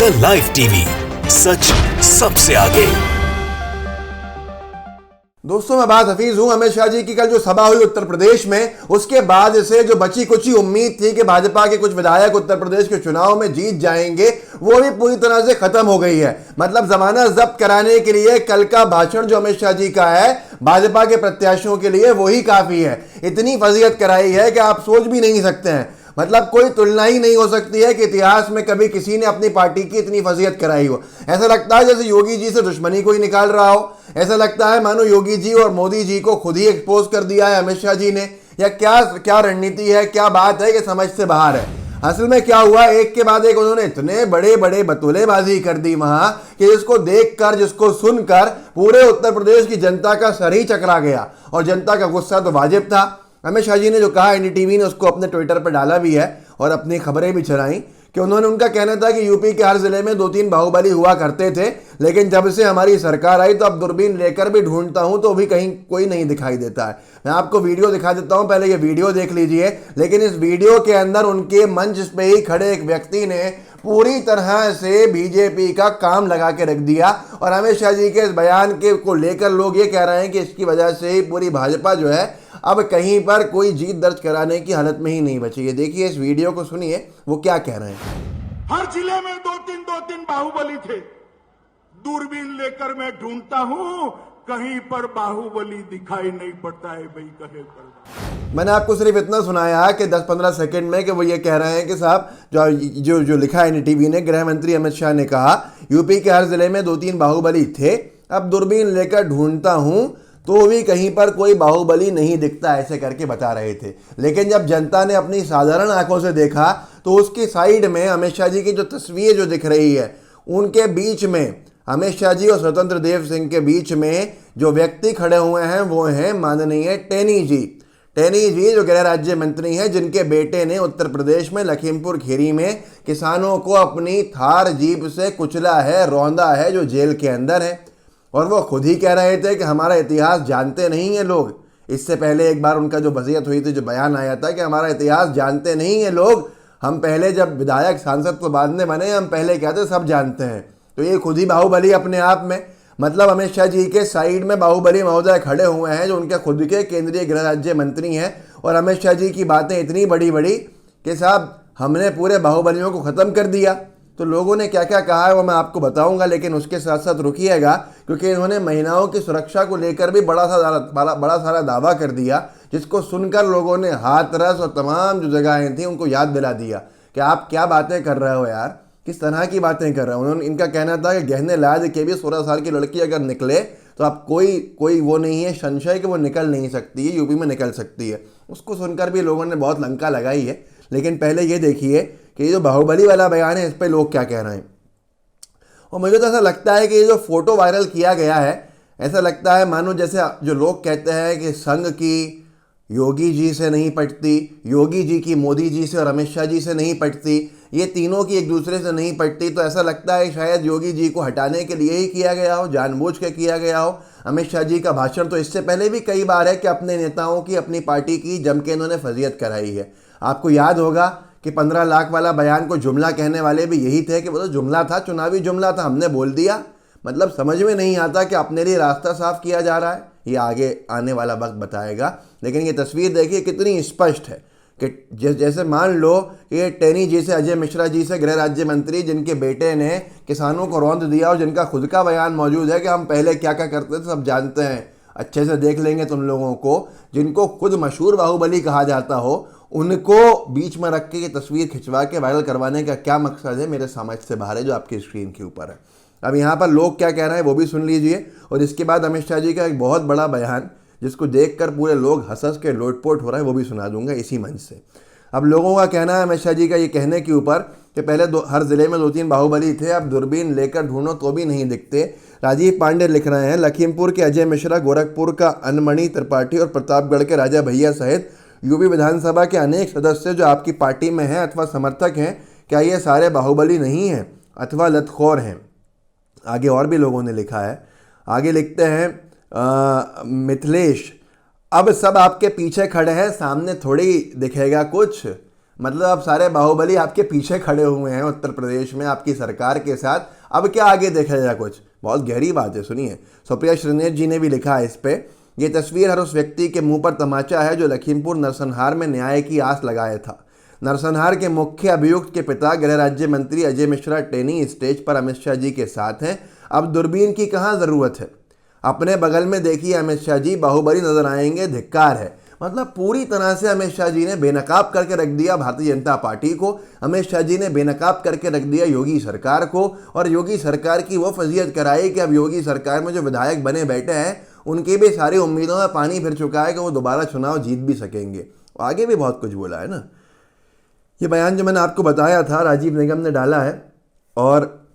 The live TV, सच सबसे आगे। दोस्तों, मैं बात हफीज हूं। अमित शाह जी की कल जो सभा हुई उत्तर प्रदेश में, उसके बाद से जो बची कुछ उम्मीद थी कि भाजपा के कुछ विधायक उत्तर प्रदेश के चुनाव में जीत जाएंगे, वो भी पूरी तरह से खत्म हो गई है। मतलब जमानत जब्त कराने के लिए कल का भाषण जो अमित शाह जी का है, भाजपा के प्रत्याशियों के लिए वही काफी है। इतनी फजीहत कराई है कि आप सोच भी नहीं सकते हैं। मतलब कोई तुलना ही नहीं हो सकती है कि इतिहास में कभी किसी ने अपनी पार्टी की इतनी फजीहत कराई हो। ऐसा लगता है जैसे योगी जी से दुश्मनी कोई निकाल रहा हो। ऐसा लगता है मानो योगी जी और मोदी जी को खुद ही एक्सपोज कर दिया है अमित शाह जी ने, या क्या रणनीति है, क्या बात है कि समझ से बाहर है। असल में क्या हुआ, एक के बाद एक उन्होंने इतने बड़े बड़े बतौलेबाजी कर दी वहां कि जिसको देखकर, जिसको सुनकर पूरे उत्तर प्रदेश की जनता का सर ही चकरा गया। और जनता का गुस्सा तो वाजिब था। अमित शाह जी ने जो कहा, एनडीटीवी ने उसको अपने ट्विटर पर डाला भी है और अपनी खबरें भी चलाई कि उनका कहना था कि यूपी के हर जिले में 2-3 बाहुबली हुआ करते थे, लेकिन जब से हमारी सरकार आई तो अब दूरबीन लेकर भी ढूंढता हूं तो भी कहीं कोई नहीं दिखाई देता है। मैं आपको वीडियो दिखा देता हूं, पहले ये वीडियो देख लीजिए। लेकिन इस वीडियो के अंदर उनके मंच पे ही खड़े एक व्यक्ति ने पूरी तरह से बीजेपी का काम लगा के रख दिया। और अमित शाह जी के इस बयान के को लेकर लोग ये कह रहे हैं कि इसकी वजह से ही पूरी भाजपा जो है अब कहीं पर कोई जीत दर्ज कराने की हालत में ही नहीं बची है। देखिए इस वीडियो को, सुनिए वो क्या कह रहे हैं। हर जिले में दो तीन बाहुबली थे। दूरबीन लेकर मैं ढूंढता हूं, कहीं पर बाहुबली दिखाई नहीं पड़ता है भाई, कहे पर। मैंने आपको सिर्फ इतना सुनाया कि 10-15 सेकंड में कि वो ये कह रहे हैं कि साहब जो लिखा है एनडीटीवी ने, गृह मंत्री अमित शाह ने कहा यूपी के हर जिले में 2-3 बाहुबली थे, अब दूरबीन लेकर ढूंढता हूं तो भी कहीं पर कोई बाहुबली नहीं दिखता, ऐसे करके बता रहे थे। लेकिन जब जनता ने अपनी साधारण आंखों से देखा तो उसकी साइड में अमित शाह जी की जो तस्वीर जो दिख रही है, उनके बीच में अमित शाह जी और स्वतंत्र देव सिंह के बीच में जो व्यक्ति खड़े हुए हैं वो हैं माननीय टेनी जी। टेनी जी जो गृह राज्य मंत्री हैं, जिनके बेटे ने उत्तर प्रदेश में लखीमपुर खीरी में किसानों को अपनी थार जीप से कुचला है, रौंदा है, जो जेल के अंदर है। और वो खुद ही कह रहे थे कि हमारा इतिहास जानते नहीं हैं लोग। इससे पहले एक बार उनका जो वसीयत हुई थी, जो बयान आया था कि हमारा इतिहास जानते नहीं हैं लोग, हम पहले जब विधायक सांसद तो बाद में बने, हम पहले क्या थे सब जानते हैं। तो ये खुद ही बाहुबली अपने आप में। मतलब अमित शाह जी के साइड में बाहुबली महोदय खड़े हुए हैं जो उनके खुद के केंद्रीय गृह राज्य मंत्री हैं। और अमित शाह जी की बातें इतनी बड़ी बड़ी कि साहब हमने पूरे बाहुबलियों को ख़त्म कर दिया। तो लोगों ने क्या क्या कहा है वो मैं आपको बताऊंगा, लेकिन उसके साथ साथ रुकिएगा, क्योंकि इन्होंने महिलाओं की सुरक्षा को लेकर भी बड़ा सारा दावा कर दिया, जिसको सुनकर लोगों ने हाथरस और तमाम जो जगहें थी उनको याद दिला दिया कि आप क्या बातें कर रहे हो यार, किस तरह की बातें कर रहे हो। उन्होंने, इनका कहना था कि गहने लाद के भी 16 साल की लड़की अगर निकले तो अब कोई वो नहीं है संशय कि वो निकल नहीं सकती है, यूपी में निकल सकती है। उसको सुनकर भी लोगों ने बहुत लंका लगाई है। लेकिन पहले ये देखिए कि ये जो बाहुबली वाला बयान है, इस पर लोग क्या कह रहे हैं। और मुझे तो ऐसा लगता है कि ये जो फोटो वायरल किया गया है, ऐसा लगता है मानो जैसे जो लोग कहते हैं कि संघ की योगी जी से नहीं पटती, योगी जी की मोदी जी से और अमित शाह जी से नहीं पटती, ये तीनों की एक दूसरे से नहीं पटती। तो ऐसा लगता है शायद योगी जी को हटाने के लिए ही किया गया हो, जानबूझ के किया गया हो। अमित शाह जी का भाषण तो इससे पहले भी कई बार है कि अपने नेताओं की, अपनी पार्टी की जम के इन्होंने फजीहत कराई है। आपको याद होगा कि 15 लाख वाला बयान को जुमला कहने वाले भी यही थे कि वो तो जुमला था, चुनावी जुमला था, हमने बोल दिया। मतलब समझ में नहीं आता कि अपने लिए रास्ता साफ किया जा रहा है। ये आगे आने वाला वक्त बताएगा। लेकिन ये तस्वीर देखिए कितनी स्पष्ट है कि जैसे मान लो कि ये टेनी जी से, अजय मिश्रा जी से, गृह राज्य मंत्री जिनके बेटे ने किसानों को रौंद दिया और जिनका खुद का बयान मौजूद है कि हम पहले क्या क्या करते थे सब जानते हैं, अच्छे से देख लेंगे तुम लोगों को, जिनको खुद मशहूर बाहुबली कहा जाता हो, उनको बीच में रख के ये तस्वीर खिंचवा के वायरल करवाने का क्या मकसद है, मेरे समझ से बाहर है, जो आपकी स्क्रीन के ऊपर है। अब यहाँ पर लोग क्या कह रहे हैं वो भी सुन लीजिए। और इसके बाद अमित शाह जी का एक बहुत बड़ा बयान, जिसको देखकर पूरे लोग हंस के लोटपोट हो रहे हैं, वो भी सुना दूंगा इसी मंच से। अब लोगों का कहना है अमित शाह जी का ये कहने के ऊपर कि पहले हर जिले में 2-3 बाहुबली थे, अब दूरबीन लेकर ढूंढो तो भी नहीं दिखते। राजीव पांडे लिख रहे हैं, लखीमपुर के अजय मिश्रा, गोरखपुर का अनमणि त्रिपाठी और प्रतापगढ़ के राजा भैया सहित यूपी विधानसभा के अनेक सदस्य जो आपकी पार्टी में हैं अथवा समर्थक हैं, क्या ये सारे बाहुबली नहीं हैं अथवा लतखोर हैं। आगे और भी लोगों ने लिखा है। आगे लिखते हैं मिथिलेश, अब सब आपके पीछे खड़े हैं, सामने थोड़ी दिखेगा कुछ। मतलब अब सारे बाहुबली आपके पीछे खड़े हुए हैं उत्तर प्रदेश में आपकी सरकार के साथ। अब क्या आगे देखा जाए, कुछ बहुत गहरी बात है, सुनिए। सुप्रिया श्रीनेश जी ने भी लिखा है इस पे, ये तस्वीर हर उस व्यक्ति के मुंह पर तमाचा है जो लखीमपुर नरसंहार में न्याय की आस लगाया था। नरसंहार के मुख्य अभियुक्त के पिता गृह राज्य मंत्री अजय मिश्रा टेनी स्टेज पर अमित शाह जी के साथ हैं। अब दूरबीन की कहाँ ज़रूरत है, अपने बगल में देखिए अमित शाह जी बाहुबली नजर आएंगे, धिक्कार है। मतलब पूरी तरह से अमित शाह जी ने बेनकाब करके रख दिया भारतीय जनता पार्टी को, अमित शाह जी ने बेनकाब करके रख दिया योगी सरकार को, और योगी सरकार की वो फजीयत कराई कि अब योगी सरकार में जो विधायक बने बैठे हैं उनकी भी सारी उम्मीदों में पानी फिर चुका है कि वो दोबारा चुनाव जीत भी सकेंगे। आगे भी बहुत कुछ बोला है ना। ये बयान जो मैंने आपको बताया था राजीव निगम ने डाला है, और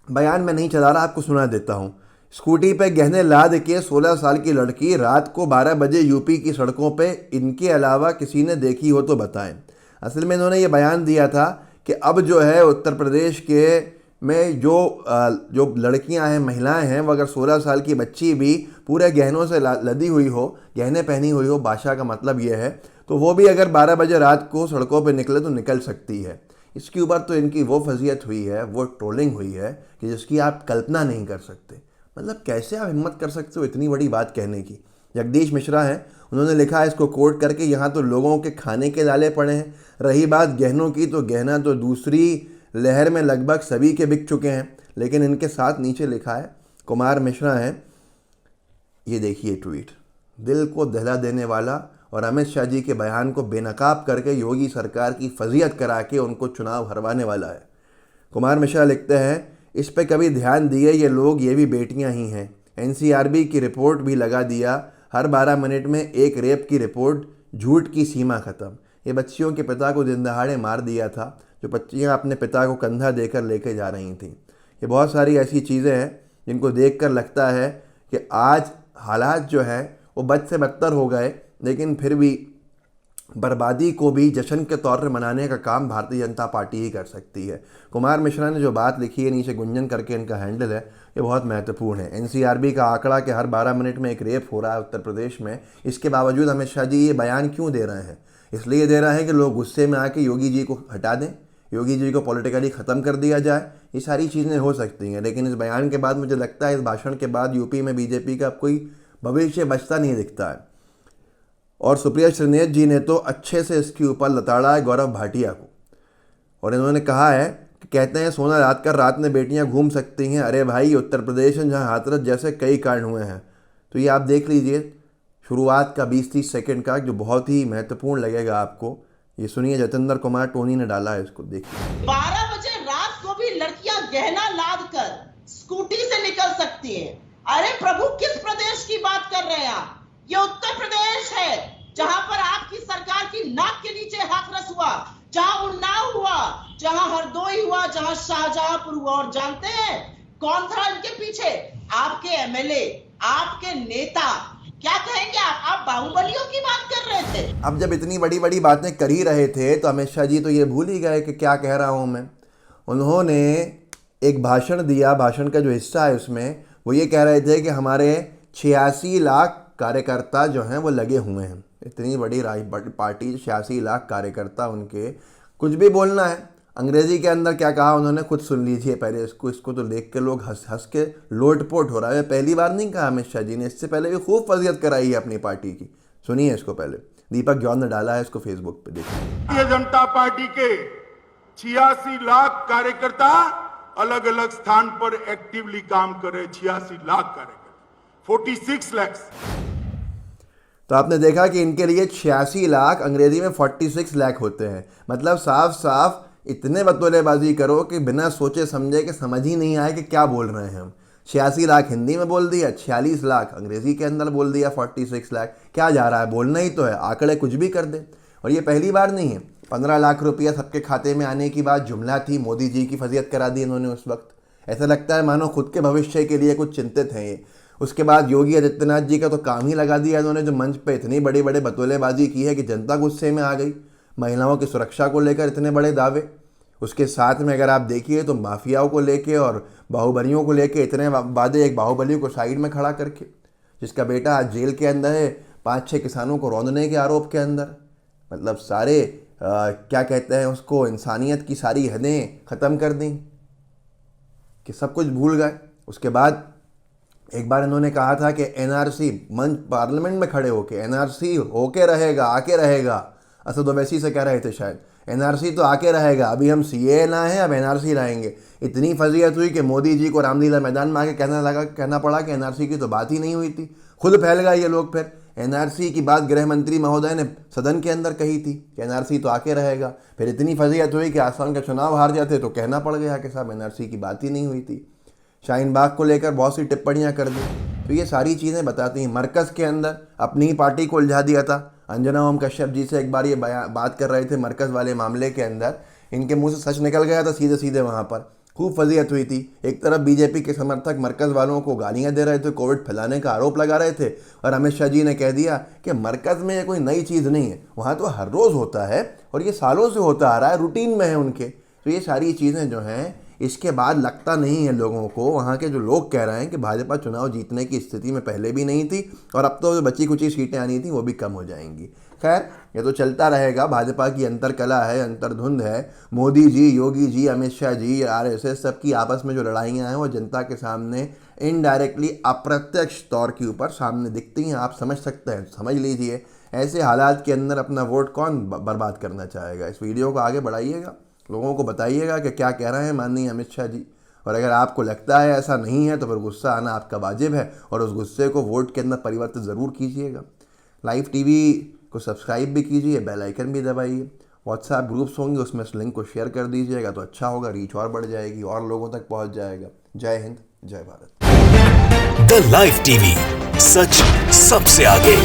बयान में नहीं चला रहा, आपको सुना देता हूँ। स्कूटी पे गहने लाद के 16 साल की लड़की रात को 12 बजे यूपी की सड़कों पे इनके अलावा किसी ने देखी हो तो बताएं। असल में इन्होंने ये बयान दिया था कि अब जो है उत्तर प्रदेश के में जो लड़कियां हैं, महिलाएं हैं, वो अगर 16 साल की बच्ची भी पूरे गहनों से लदी हुई हो, गहने पहनी हुई हो, बादशाह का मतलब ये है, तो वो भी अगर 12 बजे रात को सड़कों पर निकले तो निकल सकती है। इसके ऊपर तो इनकी वो फजीयत हुई है, वो ट्रोलिंग हुई है कि जिसकी आप कल्पना नहीं कर सकते। मतलब कैसे आप हिम्मत कर सकते हो इतनी बड़ी बात कहने की। जगदीश मिश्रा हैं, उन्होंने लिखा है इसको कोट करके, यहाँ तो लोगों के खाने के लाले पड़े हैं। रही बात गहनों की, तो गहना तो दूसरी लहर में लगभग सभी के बिक चुके हैं। लेकिन इनके साथ नीचे लिखा है, कुमार मिश्रा हैं, ये देखिए ट्वीट, दिल को दहला देने वाला और अमित शाह जी के बयान को बेनकाब करके योगी सरकार की फजीयत करा के उनको चुनाव हरवाने वाला है। कुमार मिश्रा लिखते हैं, इस पे कभी ध्यान दिए ये लोग, ये भी बेटियां ही हैं। एनसीआरबी की रिपोर्ट भी लगा दिया, हर 12 मिनट में एक रेप की रिपोर्ट, झूठ की सीमा ख़त्म। ये बच्चियों के पिता को दिन दहाड़े मार दिया था, जो बच्चियां अपने पिता को कंधा देकर लेके जा रही थीं। ये बहुत सारी ऐसी चीज़ें हैं जिनको देखकर लगता है कि आज हालात जो है वो बद से बदतर हो गए, लेकिन फिर भी बर्बादी को भी जश्न के तौर पर मनाने का काम भारतीय जनता पार्टी ही कर सकती है। कुमार मिश्रा ने जो बात लिखी है, नीचे गुंजन करके इनका हैंडल है, ये बहुत महत्वपूर्ण है। एनसीआरबी का आंकड़ा कि हर 12 मिनट में एक रेप हो रहा है उत्तर प्रदेश में, इसके बावजूद अमित शाह जी ये बयान क्यों दे रहे हैं? इसलिए दे रहे हैं कि लोग गुस्से में आके योगी जी को हटा दें, योगी जी को पॉलिटिकली ख़त्म कर दिया जाए। ये सारी चीज़ें हो सकती हैं, लेकिन इस बयान के बाद मुझे लगता है इस भाषण के बाद यूपी में बीजेपी का कोई भविष्य बचता नहीं दिखता है। और सुप्रिया श्रीनेश जी ने तो अच्छे से इसके ऊपर लताड़ा है गौरव भाटिया को, और इन्होंने कहा है कि कहते हैं सोना रात कर रात में बेटियां घूम सकती हैं। अरे भाई, उत्तर प्रदेश में जहां हाथरस जैसे कई कांड हुए हैं। तो ये आप देख लीजिए शुरुआत का 20-30 सेकंड का, जो बहुत ही महत्वपूर्ण लगेगा आपको। ये सुनिए, जतेंद्र कुमार टोनी ने डाला है, इसको देखिए। 12 बजे रात को भी लड़कियां गहना लाद कर स्कूटी से निकल सकती हैं। अरे प्रभु, किस प्रदेश की बात कर रहे हैं आप? ये उत्तर प्रदेश है जहां पर आपकी सरकार की नाक के नीचे हाथरस हुआ, जहां उन्नाव हुआ, जहां हरदोई हुआ, जहां शाहजहांपुर हुआ। और जानते हैं कौन था इनके पीछे? आपके एमएलए, आपके नेता। क्या कहेंगे आप बाहुबलियों की बात कर रहे थे। अब जब इतनी बड़ी बड़ी बातें कर ही रहे थे तो अमित शाह जी तो ये भूल ही गए कि क्या कह रहा हूं मैं। उन्होंने एक भाषण दिया, भाषण का जो हिस्सा है उसमें वो ये कह रहे थे कि हमारे 86 लाख कार्यकर्ता जो हैं वो लगे हुए हैं। इतनी बड़ी पार्टी, 86 लाख कार्यकर्ता, उनके कुछ भी बोलना है। अंग्रेजी के अंदर क्या कहा उन्होंने खुद सुन लीजिए पहले। इसको तो देख के लोग हंस हंस के लोटपोट हो रहा है। पहली बार नहीं कहा अमित शाह जी ने, इससे पहले भी खूब फजीयत कराई है अपनी पार्टी की। सुनिए इसको पहले, दीपक जॉन ने डाला है इसको फेसबुक पे, देखिए। भारतीय जनता पार्टी के 86 लाख कार्यकर्ता अलग अलग स्थान पर एक्टिवली काम कर रहे। 86 लाख कार्यकर्ता, 46 लाख। तो आपने देखा कि इनके लिए 86 लाख, अंग्रेजी में 46 लाख होते हैं। मतलब साफ साफ इतने बतौलेबाजी करो कि बिना सोचे समझे कि समझ ही नहीं आए कि क्या बोल रहे हैं हम। 86 लाख हिंदी में बोल दिया, 46 लाख अंग्रेजी के अंदर बोल दिया, 46 लाख। क्या जा रहा है? बोलना ही तो है, आंकड़े कुछ भी कर दे। और ये पहली बार नहीं है। 15 लाख रुपया सबके खाते में आने की बात जुमला थी, मोदी जी की फजीयत करा दी इन्होंने उस वक्त। ऐसा लगता है मानो खुद के भविष्य के लिए कुछ चिंतित हैं ये। उसके बाद योगी आदित्यनाथ जी का तो काम ही लगा दिया इन्होंने, जो मंच पे इतनी बड़ी बड़े बतौलेबाजी की है कि जनता गुस्से में आ गई। महिलाओं की सुरक्षा को लेकर इतने बड़े दावे, उसके साथ में अगर आप देखिए तो माफियाओं को लेके और बाहुबलियों को लेके इतने वादे। एक बाहुबली को साइड में खड़ा करके, जिसका बेटा आज जेल के अंदर है 5-6 किसानों को रौंदने के आरोप के अंदर। मतलब सारे क्या कहते हैं उसको, इंसानियत की सारी हदें ख़त्म कर दी, कि सब कुछ भूल गए। उसके बाद एक बार इन्होंने कहा था कि एनआरसी, मंच पार्लियामेंट में खड़े होके एनआरसी होके रहेगा, आके रहेगा। असद ओवैसी से कह रहे थे शायद, एनआरसी तो आके रहेगा, अभी हम सीए ना है, अब एनआरसी लाएंगे। इतनी फजीयत हुई कि मोदी जी को रामलीला मैदान में आके कहना पड़ा कि एनआरसी की तो बात ही नहीं हुई थी। खुद फैल गए ये लोग। फिर एनआरसी की बात गृह मंत्री महोदय ने सदन के अंदर कही थी कि एनआरसी तो आके रहेगा। फिर इतनी फजीयत हुई कि आसाम का चुनाव हार जाते तो कहना पड़ गया कि साहब एनआरसी की बात ही नहीं हुई थी। शाहीन बाग को लेकर बहुत सी टिप्पणियां कर दी। तो ये सारी चीज़ें बताती हैं। मरकज़ के अंदर अपनी ही पार्टी को उलझा दिया था। अंजना ओम कश्यप जी से एक बार ये बात कर रहे थे मरकज़ वाले मामले के अंदर, इनके मुंह से सच निकल गया था सीधे सीधे। वहाँ पर खूब फजीयत हुई थी। एक तरफ बीजेपी के समर्थक मरकज़ वालों को गालियाँ दे रहे थे, कोविड फैलाने का आरोप लगा रहे थे, और अमित शाह जी ने कह दिया कि मरकज़ में ये कोई नई चीज़ नहीं है, वहाँ तो हर रोज़ होता है और ये सालों से होता आ रहा है, रूटीन में है उनके। तो ये सारी चीज़ें जो हैं, इसके बाद लगता नहीं है लोगों को, वहाँ के जो लोग कह रहे हैं कि भाजपा चुनाव जीतने की स्थिति में पहले भी नहीं थी और अब तो जो बची कुची सीटें आनी थी वो भी कम हो जाएंगी। खैर, ये तो चलता रहेगा। भाजपा की अंतरकला है, अंतर्धुंध है। मोदी जी, योगी जी, अमित शाह जी, आरएसएस, सबकी आपस में जो लड़ाइयाँ हैं वो जनता के सामने इनडायरेक्टली, अप्रत्यक्ष तौर के ऊपर सामने दिखती हैं। आप समझ सकते हैं, समझ लीजिए। ऐसे हालात के अंदर अपना वोट कौन बर्बाद करना चाहेगा। इस वीडियो को आगे बढ़ाइएगा, लोगों को बताइएगा कि क्या कह रहे हैं माननीय अमित शाह जी। और अगर आपको लगता है ऐसा नहीं है तो फिर गुस्सा आना आपका वाजिब है, और उस गुस्से को वोट के अंदर परिवर्तित ज़रूर कीजिएगा। लाइव टीवी को सब्सक्राइब भी कीजिए, बेल आइकन भी दबाइए। व्हाट्सएप ग्रुप्स होंगे, उसमें इस लिंक को शेयर कर दीजिएगा तो अच्छा होगा, रीच और बढ़ जाएगी, और लोगों तक पहुंच जाएगा। जय हिंद, जय भारत। द लाइव टीवी, सच सबसे आगे।